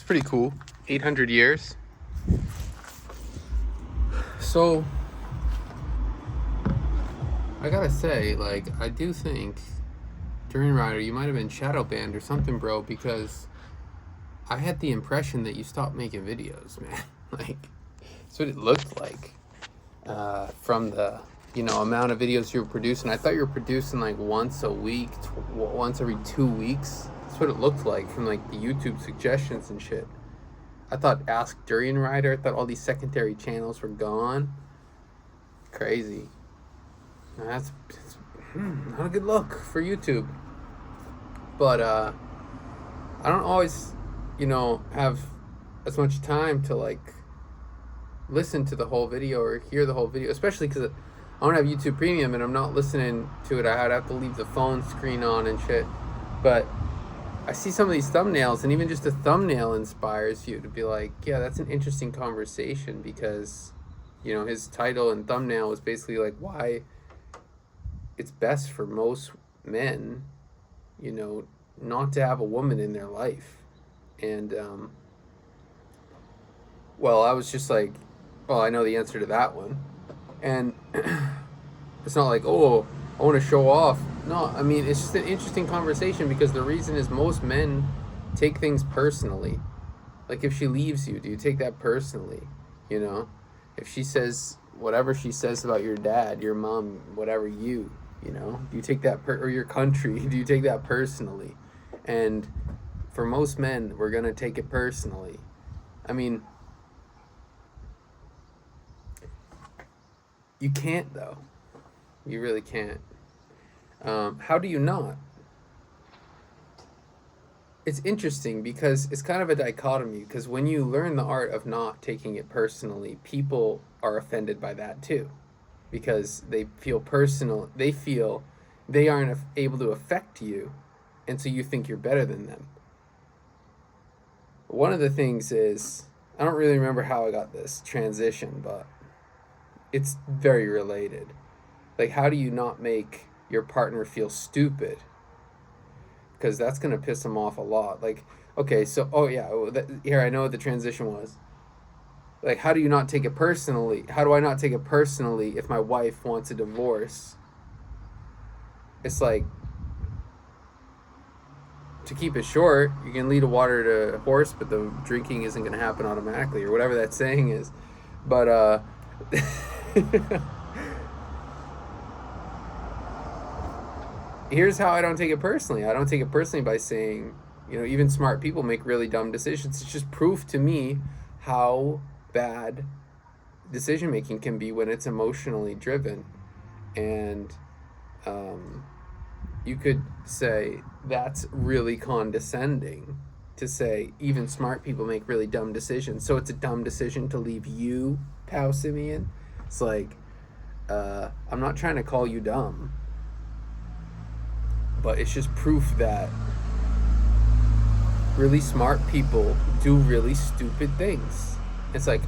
pretty cool. 800 years. So, I gotta say, like, I do think, Durianrider, you might have been shadow banned or something, bro, because I had the impression that you stopped making videos, man. Like, that's what it looked like. From the, amount of videos you were producing. I thought you were producing, like, once a week, once every 2 weeks. That's what it looked like from, like, the YouTube suggestions and shit. I thought Ask Durianrider, I thought all these secondary channels were gone. Crazy. That's not a good look for YouTube. But I don't always, have as much time to like listen to the whole video or hear the whole video, especially because I don't have YouTube Premium and I'm not listening to it. I'd have to leave the phone screen on and shit. But I see some of these thumbnails, and even just a thumbnail inspires you to be like, yeah, that's an interesting conversation, because, his title and thumbnail was basically like why it's best for most men, not to have a woman in their life. And, well, I was just like, well, I know the answer to that one. And it's not like, oh, I want to show off. No, I mean, it's just an interesting conversation, because the reason is most men take things personally. Like, if she leaves you, do you take that personally? If she says whatever she says about your dad, your mom, whatever, do you take that, or your country, do you take that personally? And for most men, we're going to take it personally. I mean, you can't, though. You really can't. How do you not? It's interesting because it's kind of a dichotomy, because when you learn the art of not taking it personally, people are offended by that too, because they feel they aren't able to affect you, and so you think you're better than them. One of the things is, I don't really remember how I got this transition, but it's very related. Like, how do you not make your partner feel stupid? Because that's going to piss them off a lot. Like, okay, so, here, I know what the transition was. Like, how do you not take it personally? How do I not take it personally if my wife wants a divorce? It's like, to keep it short, you can lead a water to a horse, but the drinking isn't going to happen automatically, or whatever that saying is. But, here's how I don't take it personally. I don't take it personally by saying, even smart people make really dumb decisions. It's just proof to me how bad decision making can be when it's emotionally driven. And you could say that's really condescending to say even smart people make really dumb decisions. So it's a dumb decision to leave you, pal Simeon. It's like, I'm not trying to call you dumb, but it's just proof that really smart people do really stupid things. It's like,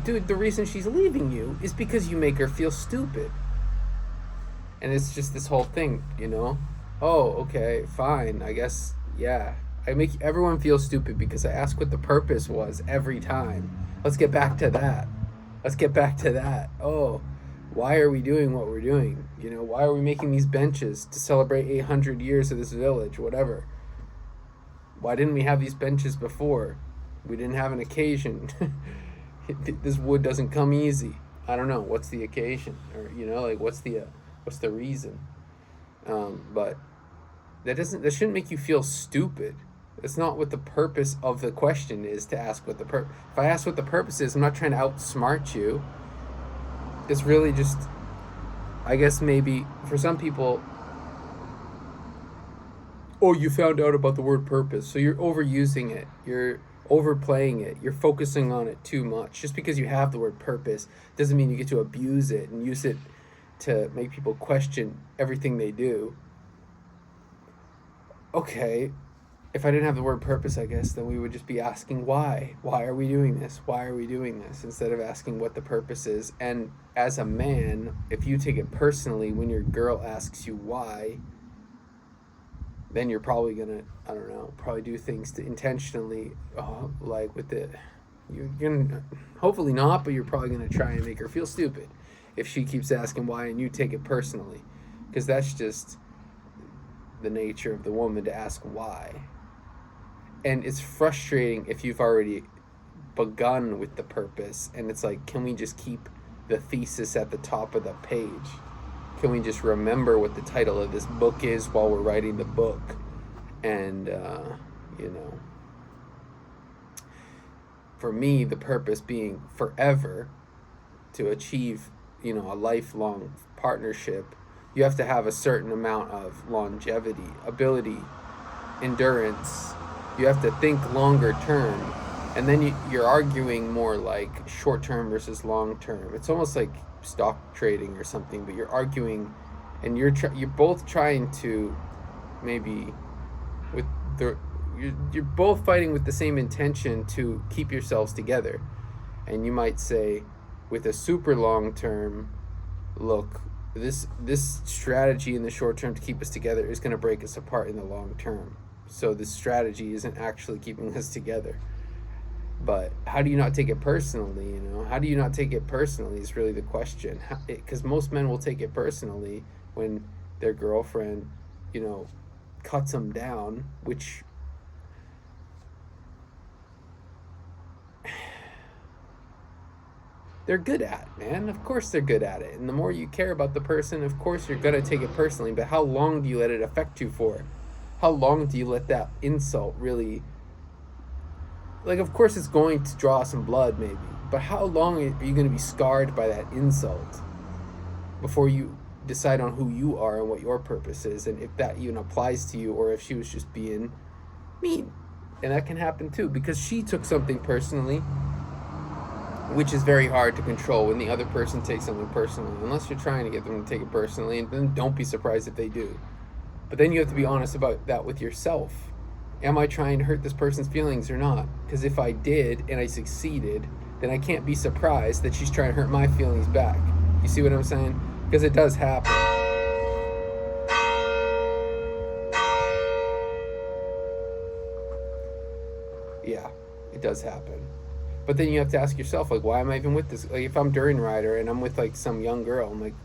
dude, the reason she's leaving you is because you make her feel stupid. And it's just this whole thing, Oh, okay, fine, I guess, yeah. I make everyone feel stupid because I ask what the purpose was every time. Let's get back to that. Oh, why are we doing what we're doing? Why are we making these benches to celebrate 800 years of this village, whatever? Why didn't we have these benches before? We didn't have an occasion. This wood doesn't come easy. I don't know. What's the occasion? Or, what's the reason? But that shouldn't make you feel stupid. That's not what the purpose of the question is, to ask what the purpose. If I ask what the purpose is, I'm not trying to outsmart you. It's really just, I guess maybe for some people, oh, you found out about the word purpose, so you're overusing it, you're overplaying it, you're focusing on it too much. Just because you have the word purpose doesn't mean you get to abuse it and use it to make people question everything they do. Okay, if I didn't have the word purpose, I guess, then we would just be asking why. Why are we doing this? Why are we doing this? Instead of asking what the purpose is. And as a man, if you take it personally when your girl asks you why, then you're probably gonna, I don't know, probably do things to intentionally, like with the, you're gonna, hopefully not, but you're probably gonna try and make her feel stupid if she keeps asking why and you take it personally, because that's just the nature of the woman to ask why. And it's frustrating if you've already begun with the purpose and it's like, can we just keep the thesis at the top of the page? Can we just remember what the title of this book is while we're writing the book? And you know, for me, the purpose being forever, to achieve, you know, a lifelong partnership, you have to have a certain amount of longevity, ability, endurance. You have to think longer term, and then you're arguing more like short term versus long term. It's almost like stock trading or something, but you're arguing, and you're both trying to, maybe with the, you're both fighting with the same intention to keep yourselves together. And you might say, with a super long term look, this strategy in the short term to keep us together is going to break us apart in the long term. So this strategy isn't actually keeping us together. But how do you not take it personally? You know, how do you not take it personally is really the question. Because most men will take it personally when their girlfriend, you know, cuts them down, which they're good at, man. Of course they're good at it. And the more you care about the person, of course you're going to take it personally. But how long do you let it affect you for? How long do you let that insult really... Like, of course it's going to draw some blood, maybe. But how long are you going to be scarred by that insult before you decide on who you are and what your purpose is, and if that even applies to you, or if she was just being mean? And that can happen too, because she took something personally, which is very hard to control when the other person takes something personally, unless you're trying to get them to take it personally, and then don't be surprised if they do. But then you have to be honest about that with yourself. Am I trying to hurt this person's feelings or not? Because if I did and I succeeded, then I can't be surprised that she's trying to hurt my feelings back. You see what I'm saying? Because it does happen. Yeah, it does happen. But then you have to ask yourself, like, why am I even with this? Like, if I'm Durianrider and I'm with, like, some young girl, I'm like,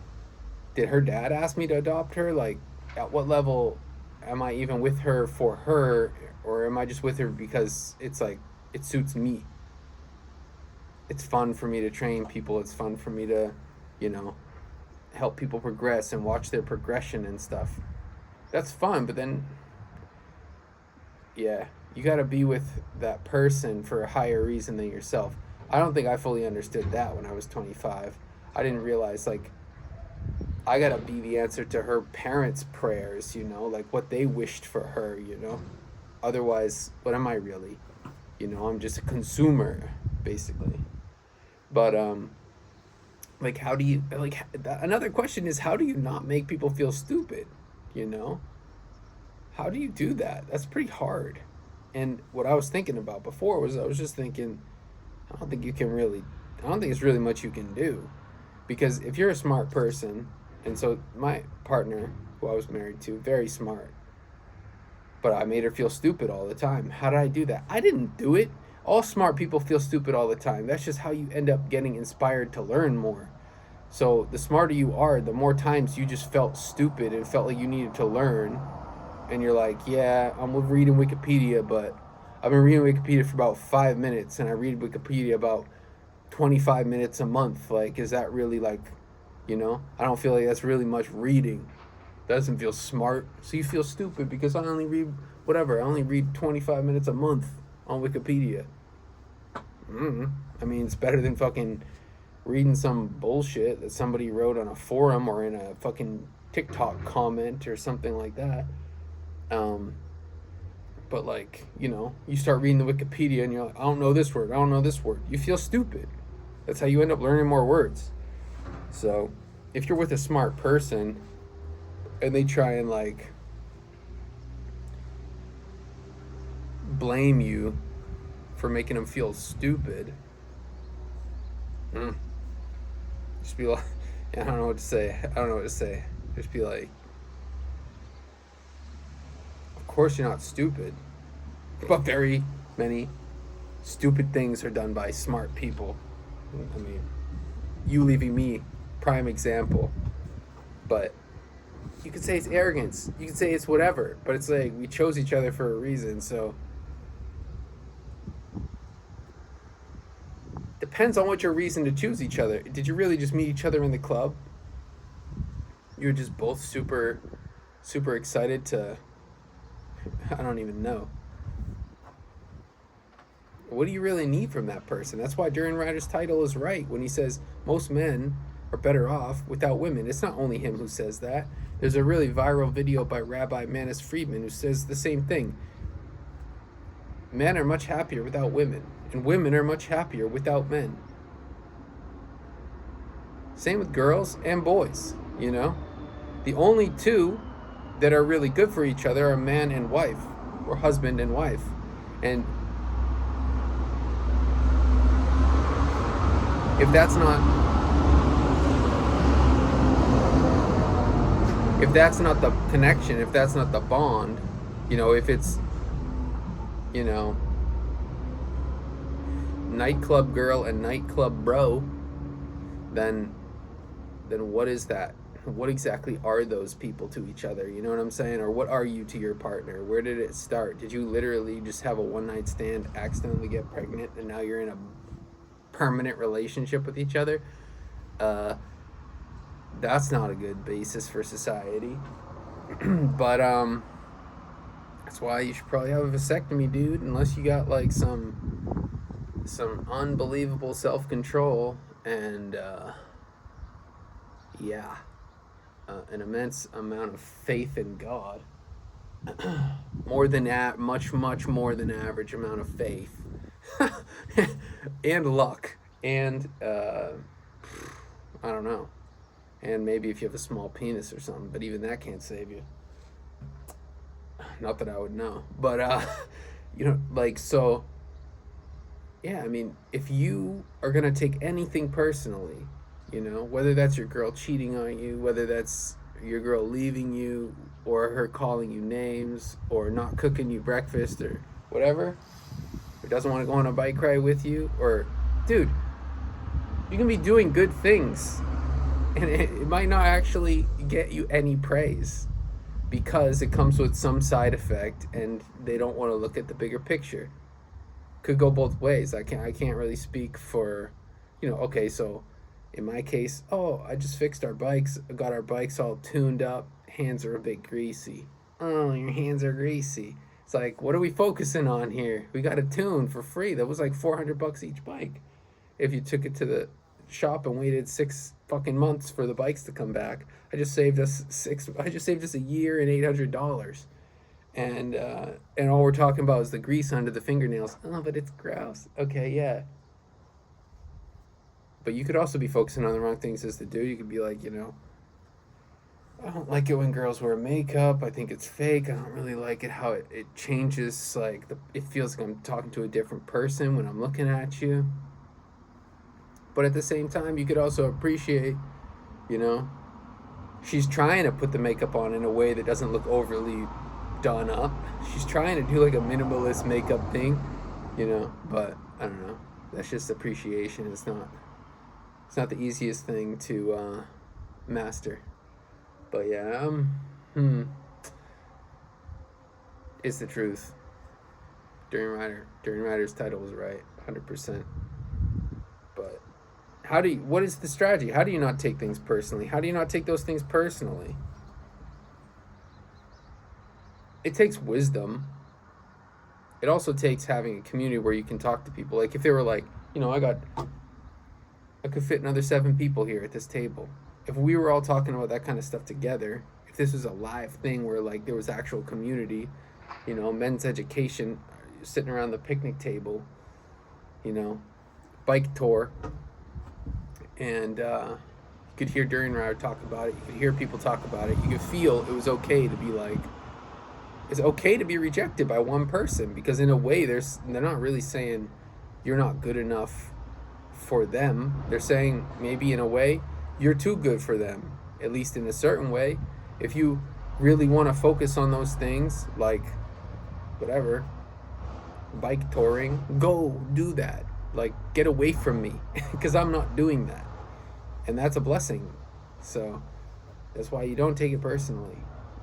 did her dad ask me to adopt her? Like, at what level am I even with her for her, or am I just with her because it's like, it suits me? It's fun for me to train people. It's fun for me to, you know, help people progress and watch their progression and stuff. That's fun, but then, yeah, you got to be with that person for a higher reason than yourself. I don't think I fully understood that when I was 25. I didn't realize, like, I got to be the answer to her parents' prayers, you know, like what they wished for her, you know. Otherwise, what am I really? You know, I'm just a consumer, basically. But, like, how do you, like, another question is, how do you not make people feel stupid, you know? How do you do that? That's pretty hard. And what I was thinking about before was, I was just thinking, I don't think it's really much you can do. Because if you're a smart person, and so my partner, who I was married to, very smart, but I made her feel stupid all the time. How did I do that? I didn't do it. All smart people feel stupid all the time. That's just how you end up getting inspired to learn more. So the smarter you are, the more times you just felt stupid and felt like you needed to learn. And you're like, yeah, I'm reading Wikipedia, but I've been reading Wikipedia for about 5 minutes, and I read Wikipedia about 25 minutes a month. Like, is that really, like, you know? I don't feel like that's really much reading. Doesn't feel smart. So you feel stupid because I only read, whatever, I only read 25 minutes a month on Wikipedia. I mean, it's better than fucking reading some bullshit that somebody wrote on a forum or in a fucking TikTok comment or something like that. But, like, you know, you start reading the Wikipedia and you're like, I don't know this word, I don't know this word. You feel stupid. That's how you end up learning more words. So if you're with a smart person and they try and, like, blame you for making them feel stupid, just be like, I don't know what to say. Just be like, of course you're not stupid, but very many stupid things are done by smart people. I mean, you leaving me, prime example. But you could say it's arrogance. You could say it's whatever. But it's like we chose each other for a reason. So depends on what your reason to choose each other. Did you really just meet each other in the club? You were just both super, super excited to. I don't even know. What do you really need from that person? That's why Durianrider's title is right when he says most men are better off without women. It's not only him who says that. There's a really viral video by Rabbi Manis Friedman who says the same thing. Men are much happier without women, and women are much happier without men. Same with girls and boys, you know? The only two that are really good for each other are man and wife, or husband and wife. And if that's not the connection, if that's not the bond, you know, if it's, you know, nightclub girl and nightclub bro, then what is that? What exactly are those people to each other? You know what I'm saying? Or what are you to your partner? Where did it start? Did you literally just have a one-night stand, accidentally get pregnant, and now you're in a permanent relationship with each other? That's not a good basis for society. But that's why you should probably have a vasectomy, dude, unless you got like some unbelievable self-control and an immense amount of faith in God. More than much more than average amount of faith. And luck, and I don't know, and maybe if you have a small penis or something, but even that can't save you. Not that I would know, but you know, like, so yeah, I mean, if you are gonna take anything personally, you know, whether that's your girl cheating on you, whether that's your girl leaving you, or her calling you names, or not cooking you breakfast, or whatever, or doesn't want to go on a bike ride with you, or, dude, you can be doing good things, and it might not actually get you any praise, because it comes with some side effect, and they don't want to look at the bigger picture. Could go both ways. I can't really speak for, you know, okay, so in my case, oh, I just fixed our bikes, got our bikes all tuned up, hands are a bit greasy. Oh, your hands are greasy. It's like, what are we focusing on here? We got a tune for free. That was like $400 each bike. If you took it to the shop and waited 6 fucking months for the bikes to come back, I just saved us a year and $800. And all we're talking about is the grease under the fingernails. Oh, but it's gross. Okay, yeah. But you could also be focusing on the wrong things as the dude. You could be like, you know, I don't like it when girls wear makeup. I think it's fake. I don't really like it how it changes, like, it feels like I'm talking to a different person when I'm looking at you. But at the same time, you could also appreciate, you know, she's trying to put the makeup on in a way that doesn't look overly done up. She's trying to do like a minimalist makeup thing, you know, but I don't know. That's just appreciation. It's not the easiest thing to master. But yeah, it's the truth. Durianrider's title was right, 100%. But what is the strategy? How do you not take things personally? How do you not take those things personally? It takes wisdom. It also takes having a community where you can talk to people. Like if they were like, you know, I could fit another 7 people here at this table. If we were all talking about that kind of stuff together, if this was a live thing where like there was actual community, you know, men's education, sitting around the picnic table, you know, bike tour, and you could hear Durianrider talk about it. You could hear people talk about it. You could feel it was okay to be like, it's okay to be rejected by one person, because in a way they're not really saying you're not good enough for them. They're saying maybe in a way you're too good for them, at least in a certain way. If you really want to focus on those things, like whatever, bike touring, go do that. Like, get away from me, because I'm not doing that. And that's a blessing. So that's why you don't take it personally.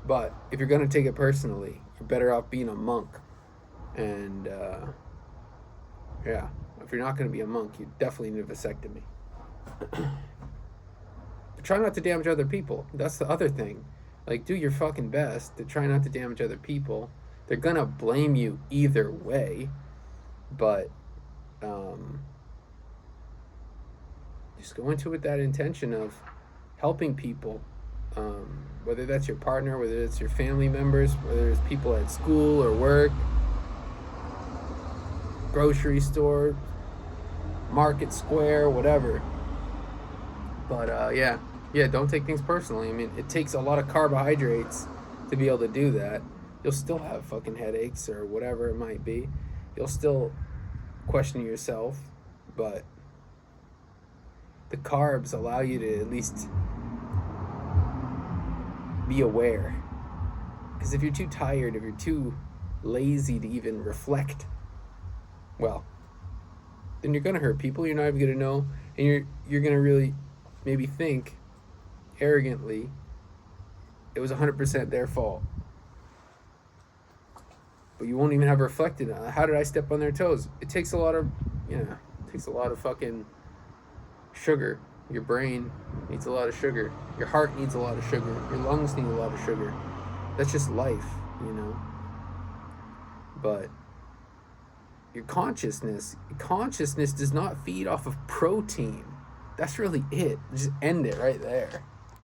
But if you're going to take it personally, you're better off being a monk. And yeah, if you're not going to be a monk, you definitely need a vasectomy. Try not to damage other people. That's the other thing. Like, do your fucking best to try not to damage other people. They're gonna blame you either way, but just go into it with that intention of helping people. Whether that's your partner, whether it's your family members, whether it's people at school or work, grocery store, market square, whatever. But yeah, don't take things personally. I mean, it takes a lot of carbohydrates to be able to do that. You'll still have fucking headaches or whatever it might be. You'll still question yourself, but the carbs allow you to at least be aware. Because if you're too tired, if you're too lazy to even reflect, well, then you're gonna hurt people. You're not even gonna know, and you're gonna really maybe think arrogantly it was 100% their fault. But you won't even have reflected on how did I step on their toes. It takes a lot of, it takes a lot of fucking sugar. Your brain needs a lot of sugar. Your heart needs a lot of sugar. Your lungs need a lot of sugar. That's just life, But your consciousness does not feed off of protein. That's really it. Just end it right there.